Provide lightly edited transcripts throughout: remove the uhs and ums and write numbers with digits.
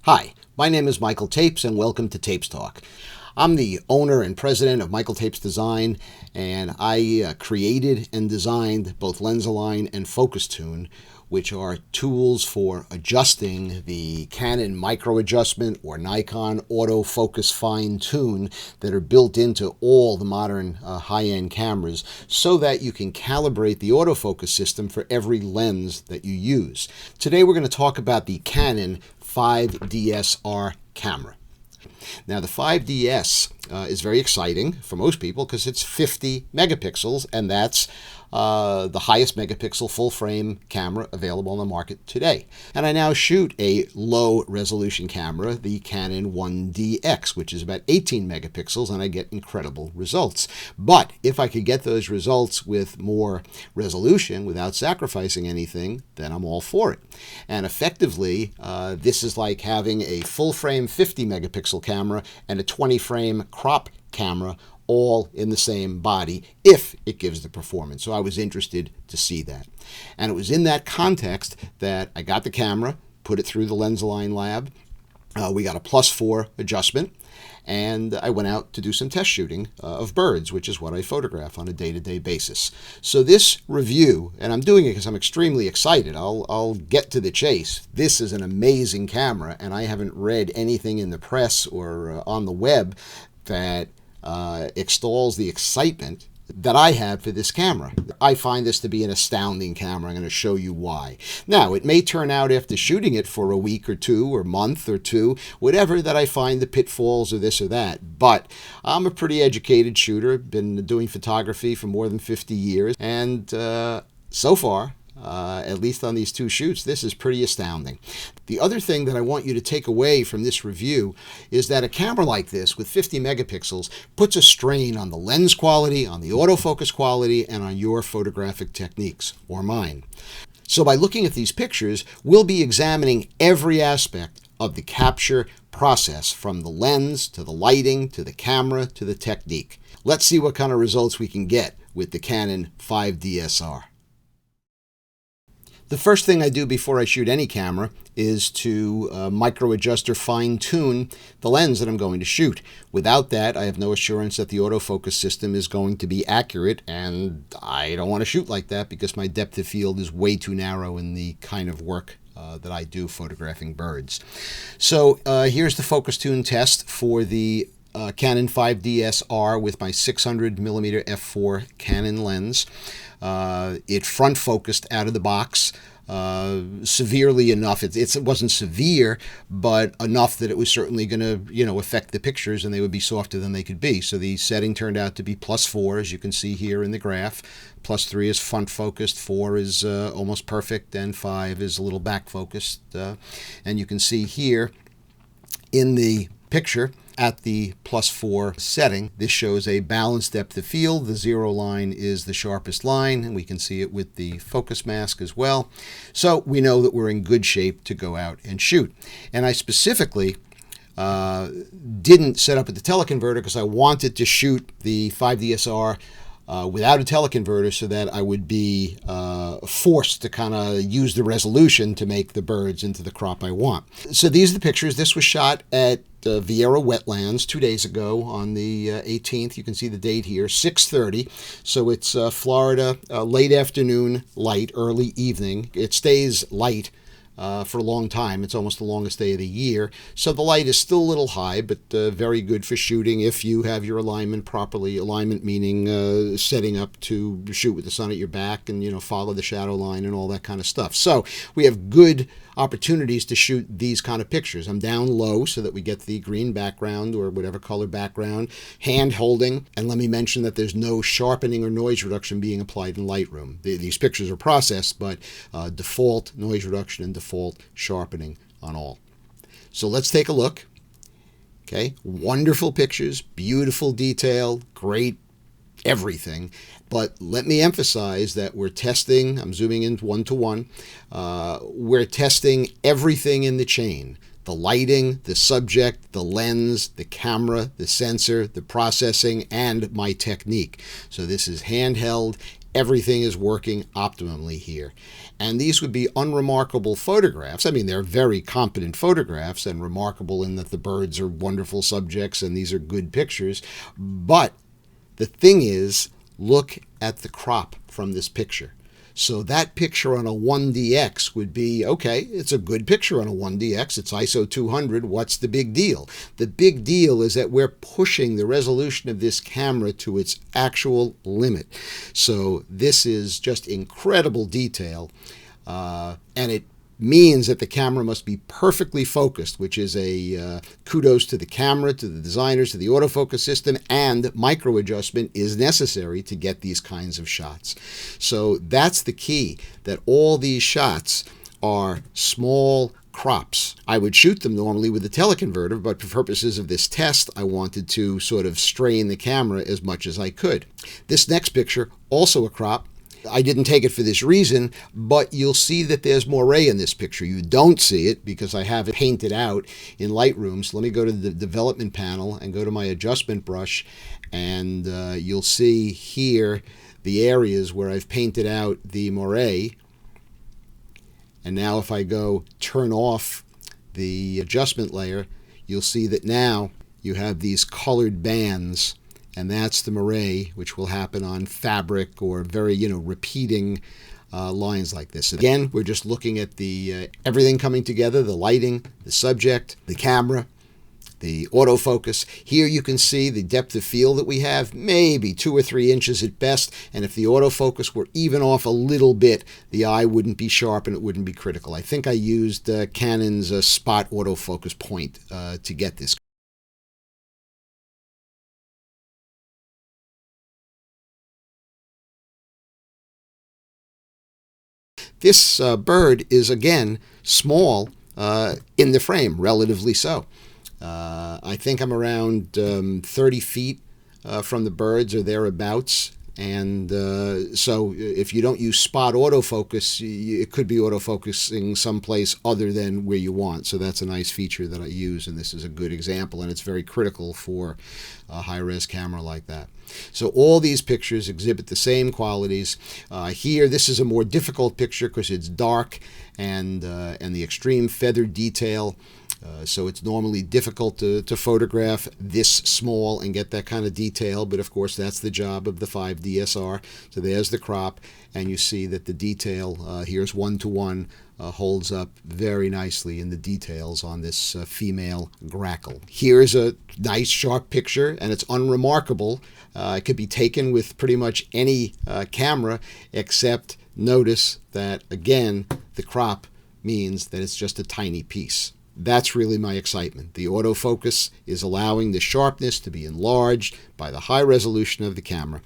Hi, my name is Michael Tapes and welcome to Tapes Talk. I'm the owner and president of Michael Tapes Design, and I created and designed both LensAlign and Focus Tune, which are tools for adjusting the Canon micro adjustment or Nikon autofocus fine tune that are built into all the modern high-end cameras so that you can calibrate the autofocus system for every lens that you use. Today we're going to talk about the Canon 5DS R camera. Now the 5DS is very exciting for most people because it's 50 megapixels, and that's the highest megapixel full frame camera available on the market today. And I now shoot a low resolution camera, the Canon 1DX, which is about 18 megapixels, and I get incredible results. But if I could get those results with more resolution without sacrificing anything, then I'm all for it. And effectively, this is like having a full frame 50 megapixel camera and a 20 frame crop camera all in the same body if it gives the performance. So I was interested to see that. And it was in that context that I got the camera, put it through the LensAlign lab. We got a +4 adjustment, and I went out to do some test shooting of birds, which is what I photograph on a day-to-day basis. So this review, and I'm doing it because I'm extremely excited. I'll get to the chase. This is an amazing camera, and I haven't read anything in the press or on the web that extols the excitement that I have for this camera. I find this to be an astounding camera. I'm going to show you why. Now, it may turn out after shooting it for a week or two or month or two, whatever, that I find the pitfalls or this or that. But I'm a pretty educated shooter, been doing photography for more than 50 years, and so far, at least on these two shoots, this is pretty astounding. The other thing that I want you to take away from this review is that a camera like this with 50 megapixels puts a strain on the lens quality, on the autofocus quality, and on your photographic techniques, or mine. So by looking at these pictures, we'll be examining every aspect of the capture process, from the lens to the lighting to the camera to the technique. Let's see what kind of results we can get with the Canon 5DSR. The first thing I do before I shoot any camera is to micro adjust or fine tune the lens that I'm going to shoot. Without that, I have no assurance that the autofocus system is going to be accurate, and I don't want to shoot like that because my depth of field is way too narrow in the kind of work that I do photographing birds. So here's the focus tune test for the Canon 5DS-R with my 600mm f4 Canon lens. It front focused out of the box severely enough. It wasn't severe, but enough that it was certainly going to, affect the pictures, and they would be softer than they could be. So the setting turned out to be +4, as you can see here in the graph. +3 is front focused, 4 is almost perfect, and 5 is a little back focused. And you can see here in the picture at the +4 setting, this shows a balanced depth of field. The 0 line is the sharpest line, and we can see it with the focus mask as well. So we know that we're in good shape to go out and shoot. And I specifically didn't set up at the teleconverter because I wanted to shoot the 5DSR without a teleconverter so that I would be forced to kind of use the resolution to make the birds into the crop I want. So these are the pictures. This was shot at Vieira Wetlands 2 days ago on the 18th. You can see the date here, 6:30. So it's Florida, late afternoon light, early evening. It stays light for a long time. It's almost the longest day of the year. So the light is still a little high, but very good for shooting if you have your alignment properly. Alignment meaning setting up to shoot with the sun at your back and, follow the shadow line and all that kind of stuff. So we have good opportunities to shoot these kind of pictures. I'm down low so that we get the green background or whatever color background, hand holding, and let me mention that there's no sharpening or noise reduction being applied in Lightroom. These pictures are processed, but default noise reduction and default sharpening on all. So let's take a look. Okay, wonderful pictures, beautiful detail, great everything. But let me emphasize that we're testing, I'm zooming in 1:1, we're testing everything in the chain. The lighting, the subject, the lens, the camera, the sensor, the processing, and my technique. So this is handheld. everything is working optimally here. And these would be unremarkable photographs. I mean, they're very competent photographs and remarkable in that the birds are wonderful subjects and these are good pictures. But the thing is, look at the crop from this picture. So that picture on a 1DX would be, okay, it's a good picture on a 1DX. It's ISO 200. What's the big deal? The big deal is that we're pushing the resolution of this camera to its actual limit. So this is just incredible detail. And it means that the camera must be perfectly focused, which is a kudos to the camera, to the designers, to the autofocus system, and micro adjustment is necessary to get these kinds of shots. So that's the key, that all these shots are small crops. I would shoot them normally with a teleconverter, but for purposes of this test, I wanted to sort of strain the camera as much as I could. This next picture, also a crop. I didn't take it for this reason, but you'll see that there's moiré in this picture. You don't see it because I have it painted out in Lightroom. So let me go to the development panel and go to my adjustment brush, and you'll see here the areas where I've painted out the moiré. And now if I go turn off the adjustment layer, you'll see that now you have these colored bands. And that's the moiré, which will happen on fabric or very, repeating lines like this. Again, we're just looking at the everything coming together, the lighting, the subject, the camera, the autofocus. Here you can see the depth of field that we have, maybe 2 or 3 inches at best. And if the autofocus were even off a little bit, the eye wouldn't be sharp and it wouldn't be critical. I think I used Canon's spot autofocus point to get this. This bird is, again, small in the frame, relatively so. I think I'm around 30 feet from the birds or thereabouts. And so if you don't use spot autofocus, it could be autofocusing someplace other than where you want. So that's a nice feature that I use, and this is a good example, and it's very critical for a high-res camera like that. So all these pictures exhibit the same qualities. Here, this is a more difficult picture because it's dark and the extreme feather detail. So it's normally difficult to photograph this small and get that kind of detail, but of course that's the job of the 5DSR. So there's the crop, and you see that the detail, here's 1:1, holds up very nicely in the details on this female grackle. Here's a nice sharp picture, and it's unremarkable. It could be taken with pretty much any camera, except notice that, again, the crop means that it's just a tiny piece. That's really my excitement. The autofocus is allowing the sharpness to be enlarged by the high resolution of the camera.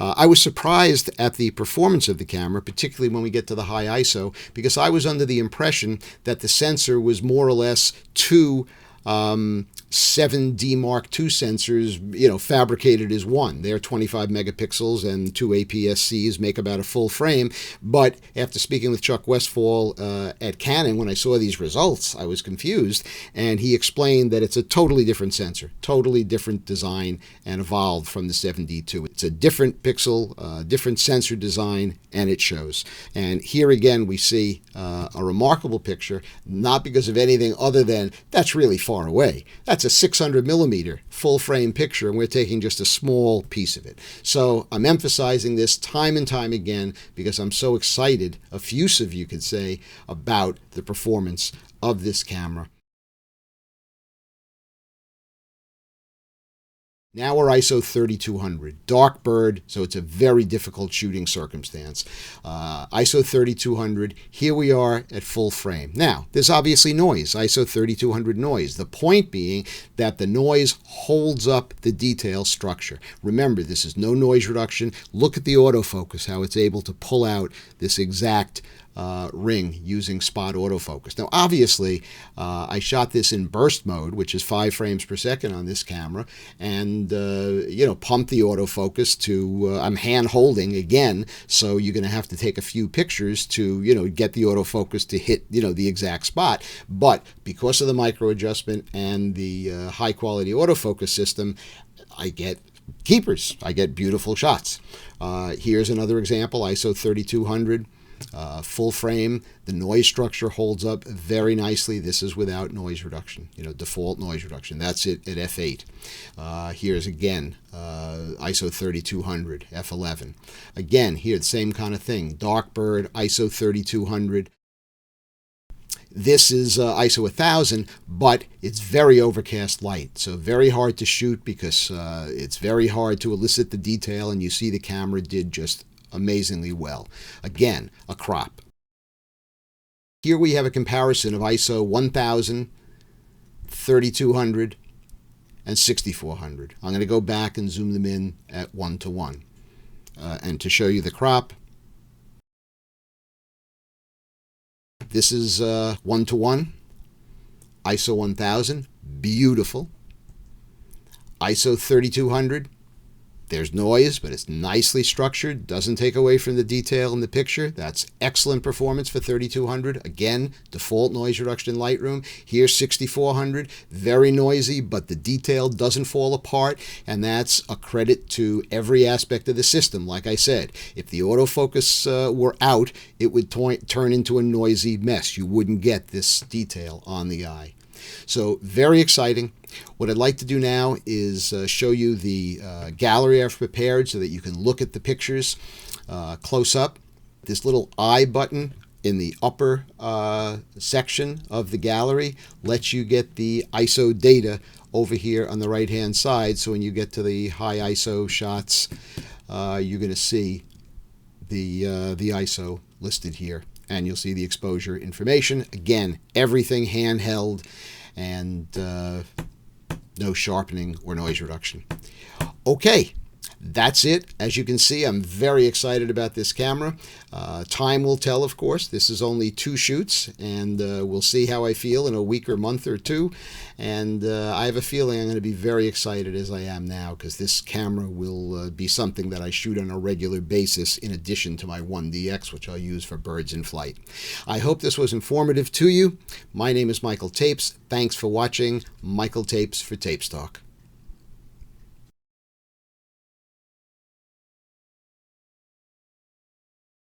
I was surprised at the performance of the camera, particularly when we get to the high ISO, because I was under the impression that the sensor was more or less two 7D Mark II sensors, fabricated as one. They're 25 megapixels, and 2 APS-Cs make about a full frame. But after speaking with Chuck Westfall at Canon, when I saw these results, I was confused. And he explained that it's a totally different sensor, totally different design, and evolved from the 7D2. It's a different pixel, different sensor design, and it shows. And here again, we see a remarkable picture, not because of anything other than that's really far away. That's a 600 millimeter full frame picture, and we're taking just a small piece of it. So I'm emphasizing this time and time again because I'm so excited, effusive you could say, about the performance of this camera. Now we're ISO 3200, dark bird, so it's a very difficult shooting circumstance. ISO 3200, here we are at full frame. Now, there's obviously noise, ISO 3200 noise. The point being that the noise holds up the detail structure. Remember, this is no noise reduction. Look at the autofocus, how it's able to pull out this exact ring using spot autofocus. Now, obviously, I shot this in burst mode, which is 5 frames per second on this camera, and pumped the autofocus to. I'm hand holding again, so you're going to have to take a few pictures to get the autofocus to hit the exact spot. But because of the micro adjustment and the high quality autofocus system, I get keepers. I get beautiful shots. Here's another example, ISO 3200. Full frame. The noise structure holds up very nicely. This is without noise reduction, default noise reduction. That's it at f8. Here's again ISO 3200, f11. Again, here the same kind of thing. Darkbird, ISO 3200. This is ISO 1000, but it's very overcast light, so very hard to shoot because it's very hard to elicit the detail, and you see the camera did just amazingly well. Again, a crop. Here we have a comparison of ISO 1000, 3200, and 6400. I'm going to go back and zoom them in at 1:1. And to show you the crop, this is 1:1, ISO 1000, beautiful. ISO 3200, there's noise, but it's nicely structured, doesn't take away from the detail in the picture. That's excellent performance for 3200. Again, default noise reduction in Lightroom. Here's 6400, very noisy, but the detail doesn't fall apart, and that's a credit to every aspect of the system. Like I said, if the autofocus were out, it would turn into a noisy mess. You wouldn't get this detail on the eye. So very exciting. What I'd like to do now is show you the gallery I've prepared so that you can look at the pictures close up. This little eye button in the upper section of the gallery lets you get the ISO data over here on the right hand side. So when you get to the high ISO shots, you're going to see the ISO listed here, and you'll see the exposure information. Again, everything handheld, and no sharpening or noise reduction. Okay, that's it. As you can see, I'm very excited about this camera. Time will tell, of course. This is only 2 shoots, and we'll see how I feel in a week or month or 2. And I have a feeling I'm going to be very excited as I am now, because this camera will be something that I shoot on a regular basis in addition to my 1DX, which I'll use for birds in flight. I hope this was informative to you. My name is Michael Tapes. Thanks for watching. Michael Tapes for Tapes Talk.